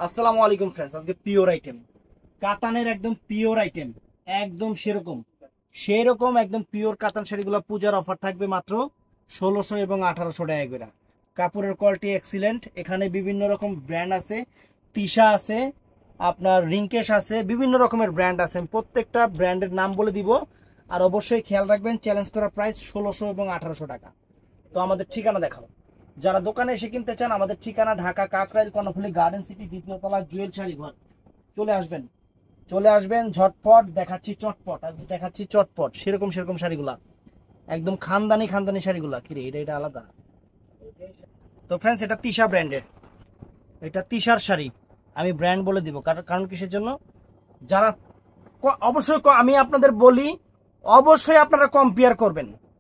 আসসালামু আলাইকুম ফ্রেন্ডস, আজকে পিওর আইটেম কাতানের একদম পিওর আইটেম, একদম সেরকম একদম পিওর কাতান শাড়িগুলো পূজার অফার থাকবে মাত্র 1600 এবং 1800 টাকা করে। কাপড়ের কোয়ালিটি এক্সিলেন্ট। এখানে বিভিন্ন রকম ব্র্যান্ড আছে, তিশা আছে, আপনার রিঙ্কেশ আছে, বিভিন্ন রকমের ব্র্যান্ড আছে। আমি প্রত্যেকটা ব্র্যান্ডের নাম বলে দিব। আর অবশ্যই খেয়াল রাখবেন, চ্যালেঞ্জ করা প্রাইস 1600 এবং 1800 টাকা। তো আমাদের ঠিকানা দেখাও। যারা দোকানে এসে কিনতে চান, আমাদের ঠিকানা ঢাকা কাকরাইল কর্ণফুলী গার্ডেন সিটি দ্বিতীয় তলা জুয়েল শাড়ি ঘর। চলে আসবেন ঝটপট। দেখাচ্ছি চটপট সেরকম শাড়িগুলা, একদম খানদানি শাড়িগুলা। কিরে, এটা আলাদা। তো ফ্রেন্ডস, এটা তিশা ব্র্যান্ডের, এটা তিশার শাড়ি। আমি ব্র্যান্ড বলে দিব, কারণ কিসের জন্য, যারা অবশ্যই আমি আপনাদের বলি, অবশ্যই আপনারা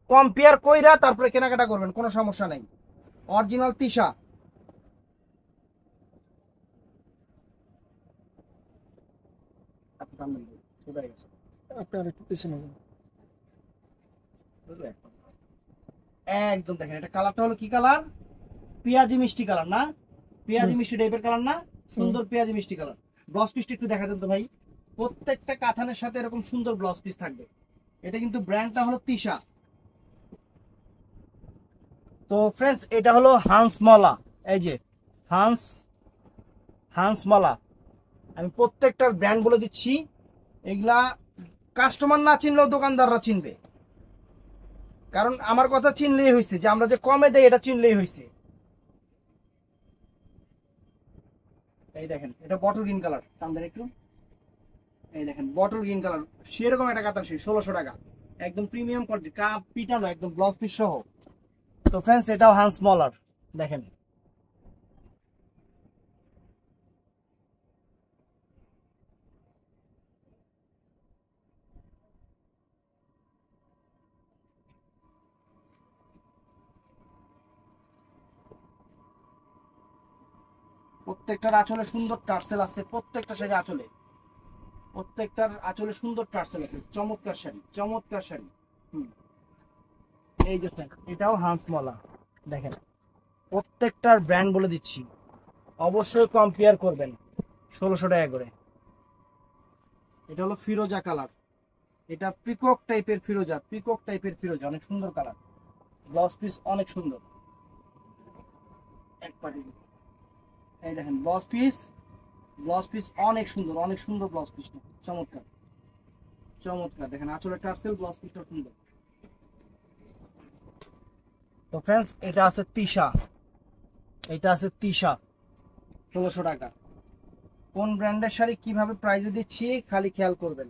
কম্পেয়ার কইরা তারপরে কেনাকাটা করবেন, কোনো সমস্যা নাই। অরিজিনাল তিশা। একদম দেখেন, এটা কালারটা হলো কি কালার, পেঁয়াজি মিষ্টি কালার না, পেঁয়াজি মিষ্টি টাইপের কালার না, সুন্দর পেঁয়াজি মিষ্টি কালার। ব্লাউজ পিসটা একটু দেখা দেন তো ভাই। প্রত্যেকটা কাতানের সাথে এরকম সুন্দর ব্লাউজ পিস থাকবে। এটা কিন্তু ব্র্যান্ডটা হলো তিশা। তো ফ্রেন্ডস, এটা হলো হান্সমলা। এই যে হান্সমলা। আমি প্রত্যেকটার ব্র্যান্ড বলে দিচ্ছি। এগুলা কাস্টমার না চিনলেও দোকানদাররা চিনবে, কারণ আমার কথা চিনলেই হয়েছে, যে আমরা যে কমে দেই এটা চিনলেই হয়েছে। এই দেখেন, এটা বটল গ্রিন কালার, টানদের একটু। এই দেখেন বটল গ্রিন কালার, সেরকম একটা কাতান শাড়ি 1600 টাকা, একদম প্রিমিয়াম কোয়ালিটি, কাপ পিটানো একদম ব্লাউজ পিস সহ। তো ফ্রেন্ডস, এটাও হান্সমলার। দেখেন, প্রত্যেকটার আঁচলে সুন্দর টার্সেল আছে, প্রত্যেকটার আঁচলে সুন্দর টার্সেল আছে। চমৎকার শাড়ি। এই যে এটাও হান্সমলা। দেখেন, প্রত্যেকটার ব্র্যান্ড বলে দিচ্ছি, অবশ্যই কম্পেয়ার করবেন। 1600 টাকা করে। এটা হলো ফিরোজা কালার, এটা পিকক টাইপের ফিরোজা, অনেক সুন্দর কালার। ব্লাউজ পিস অনেক সুন্দর। এক পাটি, এই দেখেন ব্লাউজ পিস অনেক সুন্দর ব্লাউজ পিস। চমৎকার দেখেন, আঁচলের টার্সেল, ব্লাউজ পিসটা সুন্দর। তো ফ্রেন্ডস, এটা আছে তিশা 1600 টাকা। কোন ব্র্যান্ডের শাড়ি কিভাবে প্রাইসে দিচ্ছি খালি খেয়াল করবেন,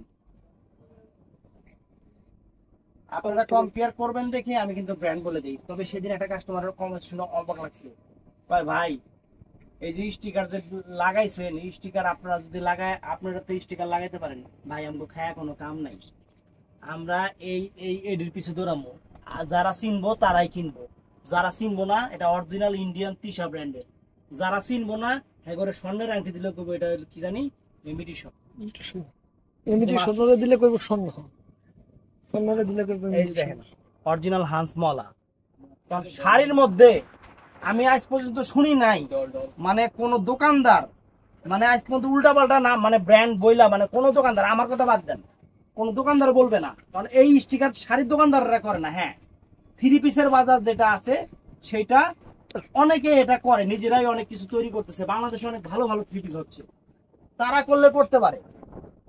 আপনারা কম্পেয়ার করবেন দেখে আমি কিন্তু ব্র্যান্ড বলে দিই। তবে সেদিন একটা কাস্টমারের কমেন্ট শুনে অবাক লাগছে, ভাই এই যে স্টিকার যে লাগাইছেন, স্টিকার আপনারা যদি লাগায়, আপনারা তো স্টিকার লাগাইতে পারেন ভাই, আমরা খায়া কোনো কাম নাই। আমরা এই এই এডির পিছু দৌড়ামো, আর যারা চিনবো তারাই কিনবো, যারা চিনবো না, এটা অরিজিনাল ইন্ডিয়ান তিশা ব্র্যান্ডের। যারা চিনবো না, হ্যাঁ করে স্বর্ণের আংটি দিলে কইবো এটা কি জানি ইমিটেশন। দিলে করব স্বর্ণ, স্বর্ণরে দিলে করব। এই দেখেন অরিজিনাল হান্সমলা। কারণ শাড়ির মধ্যে আমি আজ পর্যন্ত শুনি নাই, মানে কোন দোকানদার, মানে আজ পর্যন্ত উল্টা পাল্টা না, মানে ব্র্যান্ড বইলা, মানে কোন দোকানদার, আমার কথা বাদ দেন, কোন দোকানদার বলবে না। কারণ এই স্টিকার শাড়ির দোকানদাররা করে না। হ্যাঁ, থ্রি পিসের বাজার যেটা আছে সেটা অনেকে এটা করে, নিজেরাই অনেক কিছু তৈরি করতেছে। বাংলাদেশে অনেক ভালো ভালো থ্রি পিস হচ্ছে, তারা করলে করতে পারে,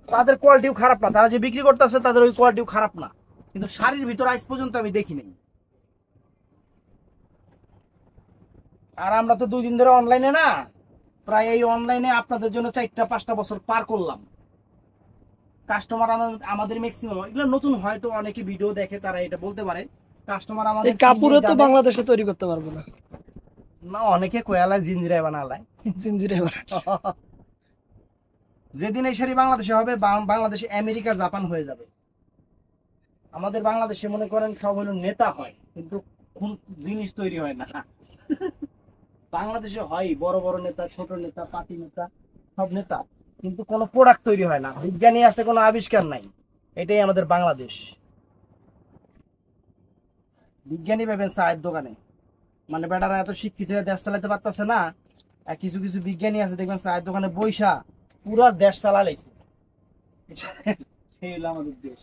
তাদের কোয়ালিটিও খারাপ না, তারা যে বিক্রি করতেছে তাদের ওই কোয়ালিটিও খারাপ না। কিন্তু শাড়ির ভিতর আজ পর্যন্ত আমি দেখিনি। আর আমরা তো 2 দিন ধরে অনলাইনে না, প্রায় এই অনলাইনে আপনাদের জন্য 4-5টা বছর পার করলাম। কাস্টমার আমাদের ম্যাক্সিমাম, এগুলো নতুন হয়তো অনেকে ভিডিও দেখে, তারা এটা বলতে পারে কাস্টমার আমাদের। এই কাপড়ও তো বাংলাদেশে তৈরি করতে পারবো না, না অনেকে কোয়ালায় জিঞ্জিরায় বানালায়, জিঞ্জিরে যেদিন এই শাড়ি বাংলাদেশে হবে, বাংলাদেশে আমেরিকা জাপান হয়ে যাবে। আমাদের বাংলাদেশে মনে করেন সব হলো নেতা হয়, কিন্তু কোন জিনিস তৈরি হয় না। বাংলাদেশে হয় বড় বড় নেতা, ছোট নেতা, পার্টি নেতা, সব নেতা, কিন্তু কোনো প্রোডাক্ট তৈরি হয় না। বিজ্ঞানী আছে, কোনো আবিষ্কার নাই। এটাই আমাদের বাংলাদেশ। বিজ্ঞানী পাবেন চায়ের দোকানে, মানে বেটারা এত শিক্ষিত হয়ে দেশ চালাতে পারতেছে না, আর কিছু কিছু বিজ্ঞানী আছে দেখবেন চায়ের দোকানে বইসা পুরা দেশ চালা লাইছে। এই হলো আমাদের দেশ।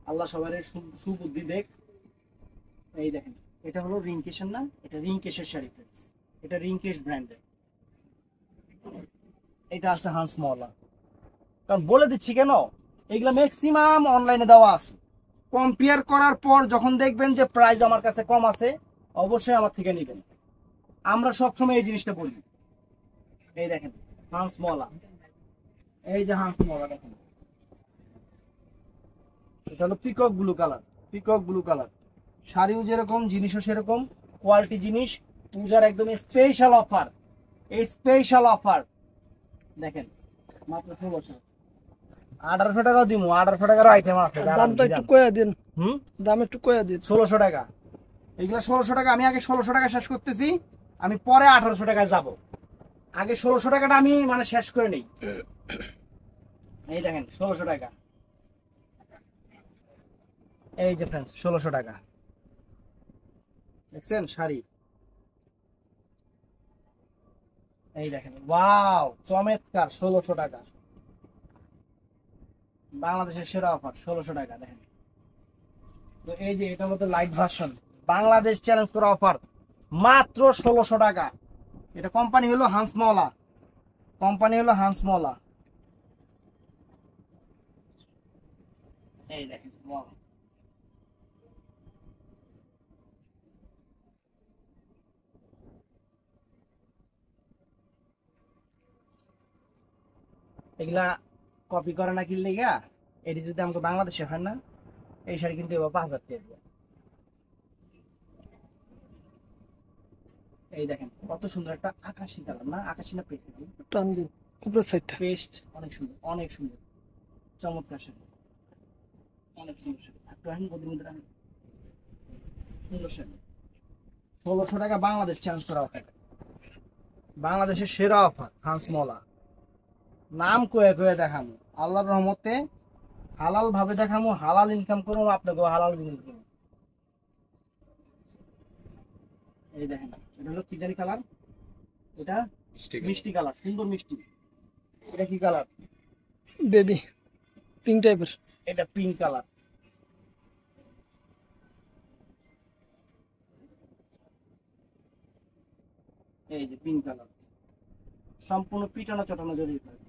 আল্লাহ সবার সুবুদ্ধি দেখ। এই দেখেন, এটা হলো রিংকেশের না, এটা রিংকেশের শাড়ি ফ্রেন্ডস, এটা রিংকেশ ব্র্যান্ডের। এটা আছে হান্স মহলা। কারণ বলে দিচ্ছি কেন, এগুলা ম্যাক্সিমাম অনলাইনে দেওয়া আছে। কম্পেয়ার করার পর যখন দেখবেন যে প্রাইস আমার কাছে কম আছে, অবশ্যই আমার থেকে নেবেন। আমরা সবসময় এই জিনিসটা বলি। এই দেখেন হান্স মহলা, এই যে হান্স মহলা দেখেন, এটা হলো peacock blue colour, peacock blue colour. শাড়িও যেরকম, জিনিসও সেরকম, কোয়ালিটি জিনিস। পূজার একদম স্পেশাল অফার, এই স্পেশাল অফার দেখেন মাত্র 1600। 1800 টাকা দিব, 1800 টাকার আইটেম আছে। দামটা একটু কয়া দিন, হুম, দাম একটু কয়া দিন। 1600 টাকা এগুলা, 1600 টাকা। আমি আগে 1600 টাকা শেষ করতেছি, আমি পরে 1800 টাকায় যাব। আগে 1600 টাকাটা আমি মানে শেষ করে নেই। এই দেখেন 1600 টাকা, এই যে ফ্রেন্ডস 1600 টাকা দেখছেন শাড়ি। এই দেখেন ওয়াও চমৎকার, 1600 টাকা বাংলাদেশের সেরা অফার, 1600 টাকা দেখেন। তো এই যে এটা মধ্যে লাইট ভার্সন, বাংলাদেশ চ্যালেঞ্জ করা অফার, মাত্র 1600 টাকা। এটা কোম্পানি হলো হান্স মহলা, কোম্পানি হলো হান্স মহলা। এই দেখেন ওয়াও, এগুলা কপি করে না কিনলে গা, এটি যদি আমাকে বাংলাদেশে হয় না, এই শাড়ি কিন্তু এবার 5000 টাকা দিয়ে। এই দেখেন কত সুন্দর একটা আকাশি কালার, না আকাশি না পেস্ট, টান দিন উপরের সাইডটা। পেস্ট অনেক সুন্দর, অনেক সুন্দর, চমৎকার শাড়ি, অনেক সুন্দর শাড়ি। একটু এখন গদির মধ্যে রাখেন, সুন্দর শাড়ি। 1600 টাকা বাংলাদেশ চ্যালেঞ্জ করা অফার, বাংলাদেশের সেরা অফার হান্স মহলা। নাম কয়ে কয়ে দেখামো, আল্লাহর রহমতে হালাল ভাবে দেখামো, হালাল ইনকাম করবো, আপনাকে হালাল বিনিয়োগ করবো। এই দেখেন এটা হলো কি জানি কালার, এটা মিষ্টি কালার, সুন্দর মিষ্টি। এটা কি কালার? বেবি পিঙ্ক টাইপের। এটা পিঙ্ক কালার। এই যে পিঙ্ক কালার, সম্পূর্ণ পিটানো চটানো জড়িয়ে থাকে।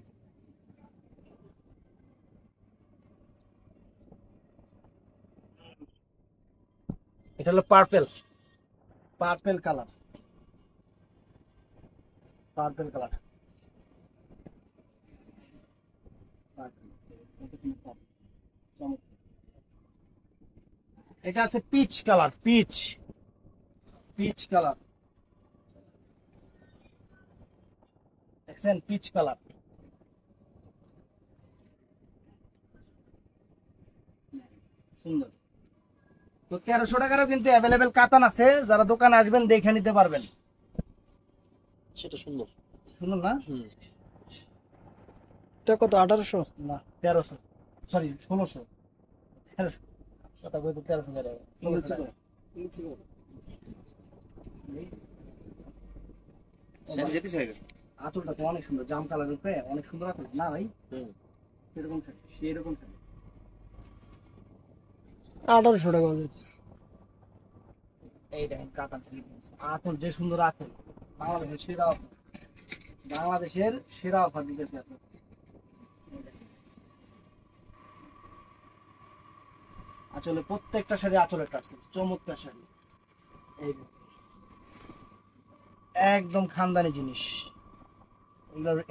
এটা হলো purple, purple colour, purple colour. এটা আছে peach colour, peach, peach colour দেখছেন, পিচ কালার। সুন্দর। তো 1300 টাকারও কিন্তু অ্যাভেলেবেল কাতান আছে, যারা দোকানে আসবেন দেখে নিতে পারবেন। সেটা সুন্দর, সুন্দর না? এটা কত? 1800 না 1300, সরি 1600, 1300 কথা বলতে 1300 টাকা। আঁচলটা তো অনেক সুন্দর, জাম কালার উপরে অনেক সুন্দর আঁচল না ভাই? সেরকম শাড়ি, সেরকম শাড়ি। 1800 টাকা হবে। এই দেখেন কাতান শাড়ি, আঁচল যে সুন্দর আঁচল, বাংলাদেশের সেরা অফার, বাংলাদেশের সেরা অফার দিতেছি আপনাকে। আঁচলে প্রত্যেকটা শাড়ি আঁচলে কাটছে, চমৎকার শাড়ি। এই দেখুন, একদম খানদানি জিনিস।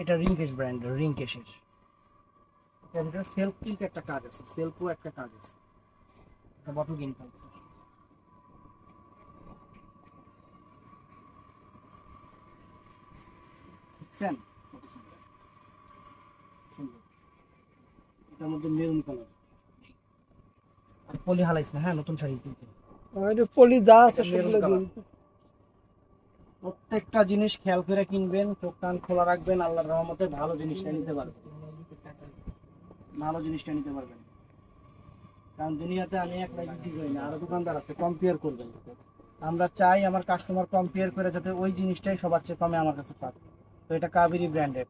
এটা রিংকেশ ব্র্যান্ড, রিংকেশের। এর ভিতরে সেলফ কিন্তু একটা কাজ আছে, সেলফও একটা কাজ আছে। এটা বটল গ্রিন কালার দেখছেন, কত সুন্দর, সুন্দর। এটার মধ্যে মেরুন কালার। আর পলি হালাইস না, হ্যাঁ নতুন শাড়ি কিন্তু এটা পলি যা আছে এটা সবগুলো মেরুন দিয়ে কালার। প্রত্যেকটা জিনিস খেয়াল করে কিনবেন, চোখ কান খোলা রাখবেন, আল্লাহর রহমতে ভালো জিনিসটা নিতে পারবেন, ভালো জিনিসটা নিতে পারবেন। কারণ দুনিয়াতে আমি একলাই বিক্রি করি না, আরো দোকানদার আছে, কম্পেয়ার করবেন। আমরা চাই আমার কাস্টমার কম্পেয়ার করে যাতে ওই জিনিসটাই সবার চেয়ে কমে আমার কাছে পাক। তো এটা কাবেরী ব্র্যান্ডের,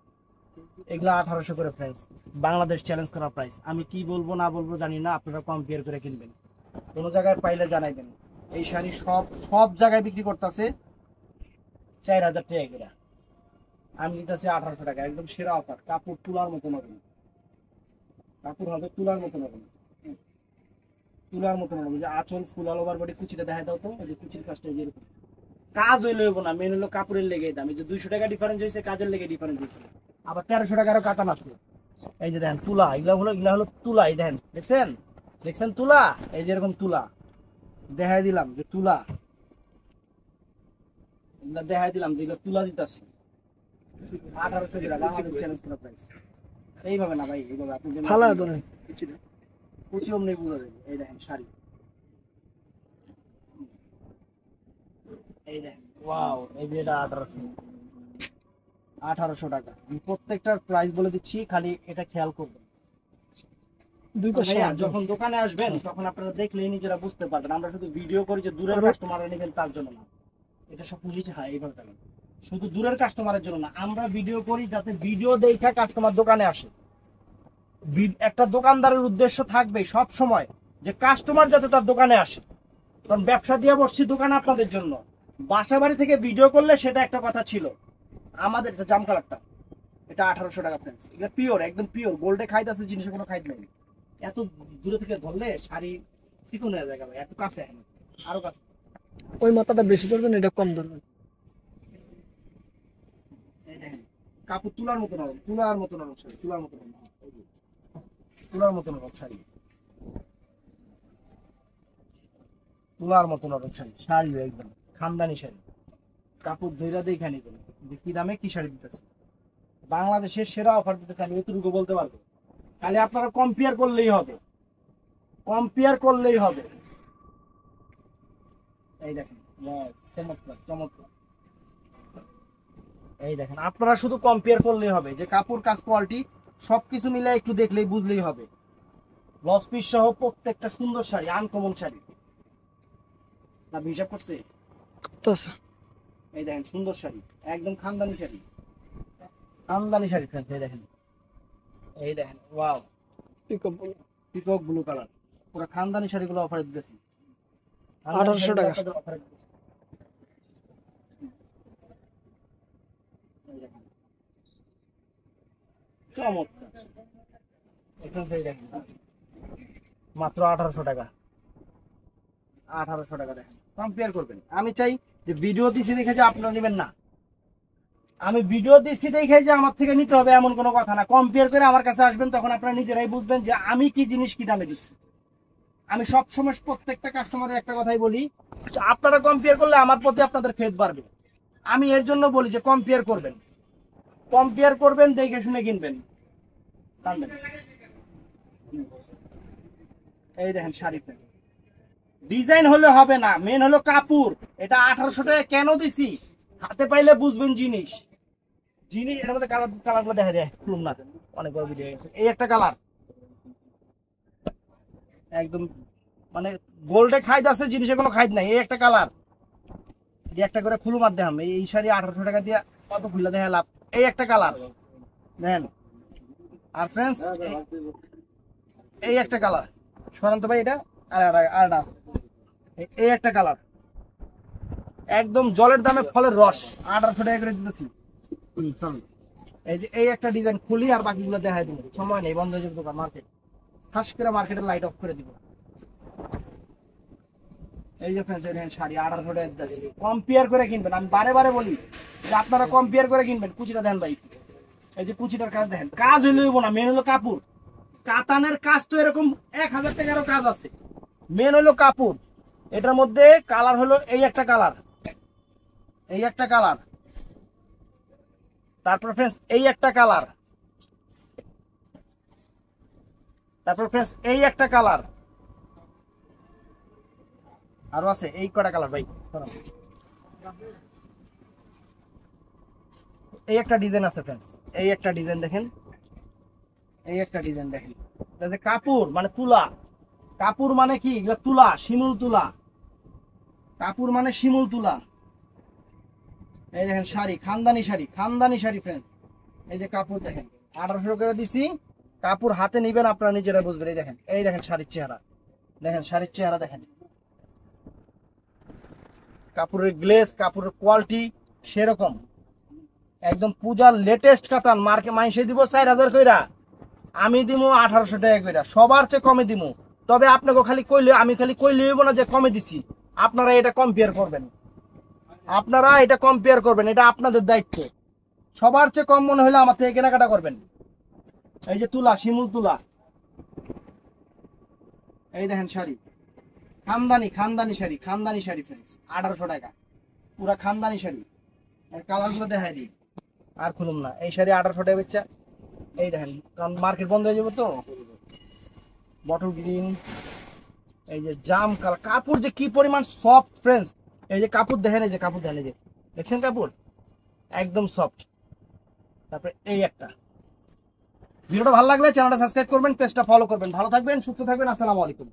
এগুলো 1800 করে ফ্রেন্ডস, বাংলাদেশ চ্যালেঞ্জ করা প্রাইস। আমি কি বলবো না বলবো জানি না, আপনারা কম্পেয়ার করে কিনবেন, কোনো জায়গায় পাইলে জানাইবেন। এই শাড়ি সব সব জায়গায় বিক্রি করতেছে 4000 টাকা করে, আমি দিতেছি 1800 টাকা, একদম সেরা অফার। কাপড় তুলার মতো হবে না, কাপড় হবে তুলার মতো হবে না, তুলার মতো হবে। যে আঁচল ফুল অল ওভার বডি, কুচিটা দেখা দাও তো, এই যে কুচির কাজটা যেরকম কাজ হইলে হইব না, মেন হলো কাপড়ের লেগে দাম। এই যে 200 টাকা ডিফারেন্স হয়েছে, কাজের লেগে ডিফারেন্স হয়েছে। আবার 1300 টাকারও কাতান আছে। এই যে দেখেন তুলা, এগুলা হলো তুলা, এই দেখেন, দেখছেন দেখছেন তুলা, এই যে এরকম তুলা দেখাই দিলাম যে তুলা, এগুলা দেখাই দিলাম যে এগুলো তুলা দিতেছি 1800 টাকা, বাংলাদেশ চ্যালেঞ্জ করা প্রাইস। এইভাবে না ভাই, এইভাবে আপনি যে ফালা ধরেন। কুচি অমনি বুঝা যাবে। এই দেখেন শাড়ি, এই দেখেন ওয়াও, এই যে এটা 1800 টাকা। আমি প্রত্যেকটার প্রাইস বলে দিচ্ছি, খালি এটা খেয়াল করবেন। দুই পাশে ভাইয়া, যখন দোকানে আসবেন তখন আপনারা দেখলেই নিজেরা বুঝতে পারবেন। আমরা শুধু ভিডিও করি যে দূরের কাস্টমাররা নেবেন তার জন্য না, এটা সব নিচে হয় এইভাবে দেখেন, শুধু দূরের কাস্টমারের জন্য না, আমরা ভিডিও করি যাতে ভিডিও দেখা কাস্টমার দোকানে আসে। একটা দোকানদারের উদ্দেশ্য থাকবে সব সময় যে কাস্টমার যাতে তার দোকানে আসে, কারণ ব্যবসা দিয়ে বসছি দোকান আপনাদের জন্য। বাসা বাড়ি থেকে ভিডিও করলে সেটা একটা কথা ছিল। আমাদের এটা জাম কালারটা, এটা 1800 টাকা ফ্রেন্ডস, এটা পিওর, একদম পিওর গোল্ডে খাইত আছে, জিনিসের কোনো খাইত নেই। এত দূরে থেকে ধরলে শাড়ি চিকন হয়ে যায়, এত কাছে আরো কাছে। ওই মাথাটা বেশি ধরবেন, এটা কম ধরবেন। এই দেখেন কাপড় তুলার মতো নরম, তুলার মতো নরম শাড়ি, তুলার মতো নরম, তুলার মতো নরম শাড়ি, তুলার মতো নরম শাড়ি, শাড়ি একদম খানদানি শাড়ি। কাপড় ধৈরা দেখে নিবেন যে কি দামে কি শাড়ি দিতেছে। বাংলাদেশের সেরা অফার দিতে খালি এতটুকু বলতে পারবো, খালি আপনারা কম্পেয়ার করলেই হবে, কম্পেয়ার করলেই হবে। এই দেখেন চমৎকার চমৎকার, এই দেখেন আপনারা শুধু কম্পেয়ার করলেই হবে যে কাপড় কাজ কোয়ালিটি সবকিছু মিলে একটু দেখলেই বুঝলেই হবে। লস পিস সহ প্রত্যেকটা সুন্দর শাড়ি, আনকমন শাড়ি। না হিসাব করছে, আচ্ছা, এই দেখেন সুন্দর শাড়ি, একদম খানদানি শাড়ি, খানদানি শাড়ি ফ্রেন্ডস। এই দেখেন, এই দেখেন ওয়াও, পিকক ব্লু কালার, পুরো খানদানি শাড়িগুলো অফারে দিতেছি 1800 টাকা। চমৎকার, মাত্র 1800 টাকা, 1800 টাকা। দেখেন কম্পেয়ার করবেন। আমি চাই যে ভিডিও দিছি দেখে যে আপনারা নেবেন না, আমি ভিডিও দিচ্ছি দেখে যে আমার থেকে নিতে হবে এমন কোনো কথা না। কম্পেয়ার করে আমার কাছে আসবেন, তখন আপনারা নিজেরাই বুঝবেন যে আমি কি জিনিস কি দামে দিচ্ছি। আমি সবসময় প্রত্যেকটা কাস্টমারের একটা কথাই বলি, আপনারা কম্পেয়ার করলে আমার প্রতি আপনাদের ফেদ বাড়বে। আমি এর জন্য বলি যে কম্পেয়ার করবেন, কম্পেয়ার করবেন, দেখে শুনে কিনবেন। এই দেখেন শাড়ি, ডিজাইন হলে হবে না, মেন হলো কাপড়। এটা 1800 টাকা কেন দিছি, হাতে পাইলে বুঝবেন জিনিস। জিনিস এর মধ্যে কালার, কালারগুলো দেখা যায় খুলুন না, অনেক বড় ভিডিও গেছে। এই একটা কালার একদম মানে গোল্ডে খাইদ আছে, জিনিসে কোনো খাইদ নাই। এই একটা কালার, এই একটা করে খুলুম আর দেখাম। এই শাড়ি 1800 টাকা দিয়ে কত খুলে দেখা লাভ। এই একটা কালার দেন। আর ফ্রেন্ডস এই একটা কালার, সরান্ত ভাই এটা আর এই একটা কালার, একদম জলের দামে ফলের রস, 1800 টাকা করে দিতেছি। এই যে এই একটা ডিজাইন খুলি আর বাকিগুলো দেখাই দিব, সময় নেই, বন্ধ হয়ে যাবে দোকান, মার্কেট খাস করে মার্কেটের লাইট অফ করে দিব। এই যে ফ্রেন্ডস এই শাড়ি 1800 টাকা দিতেছি, কম্পেয়ার করে কিনবেন। আমি বারে বারে বলি যে আপনারা কম্পেয়ার করে কিনবেন। কুচিটা দেন ভাই, এই যে কুচিটার কাজ দেখেন, কাজ হইলে হইব না, মেন হলো কাপড়। কাতানের কাজ তো এরকম 1000 টাকারও কাজ আছে, মেন হলো কাপড়। এটার মধ্যে কালার হলো এই একটা কালার, এই একটা কালার, তারপর ফ্রেন্ডস এই একটা কালার, তারপর ফ্রেন্ডস এই একটা কালার, আরো আছে এই কটা কালার ভাই। এই একটা ডিজাইন আছে ফ্রেন্ডস, এই একটা ডিজাইন দেখেন, এই একটা ডিজাইন দেখেন। কাপড় মানে তুলা, কাপড় মানে কি, এগুলা তুলা, শিমুল তুলা, কাপড় মানে শিমুল তুলা। এই দেখেন শাড়ি, খানদানি শাড়ি, খানদানি শাড়ি ফ্রেন্ডস। এই যে কাপড় দেখেন 1800 করে দিছি। কাপড় হাতে নিবেন আপনারা নিজেরা বুঝবেন। এই দেখেন শাড়ির চেহারা, দেখেন শাড়ির চেহারা দেখেন, কাপড়ের গ্লেজ, কাপড়ের কোয়ালিটি সেরকম একদম পূজার লেটেস্ট কাতান। মার্কে মাইসে দিব 4000 কইরা, আমি দিব 1800 টাকা কইরা, সবার চেয়ে কমে দিব। তবে আপনাকে খালি কইলে, আমি খালি কইলে হইব না যে কমে দিছি। আপনারা এটা কম্পেয়ার করবেন, আপনারা এটা কম্পেয়ার করবেন, এটা আপনাদের দায়িত্ব। সবার চেয়ে কম মনে হলে আমার থেকে কেনাকাটা করবেন। এই যে তুলা, শিমুল তুলা, এই দেখেন শাড়ি, খানদানি, খানদানি শাড়ি, খানদানি শাড়ি ফ্রেন্ডস 1800 টাকা, পুরা খানদানি শাড়ি। কালার গুলো দেখাই দিই, আর খুলুম না। এই শাড়ি 1800 টাকা বেচা। এই দেখেন, কারণ মার্কেট বন্ধ হয়ে যাবে তো। বটল গ্রিন, এই যে জাম কালার, কাপড় যে কি পরিমাণ সফট ফ্রেন্ডস। এই যে কাপড় দেখেন, এই যে কাপড় দেখেন, এই যে দেখছেন কাপড় একদম সফট। তারপরে এই একটা। ভিডিওটা ভালো লাগলে চ্যানেলটা সাবস্ক্রাইব করবেন, পেজটা ফলো করবেন। ভালো থাকবেন, সুস্থ থাকবেন, আসসালামু আলাইকুম।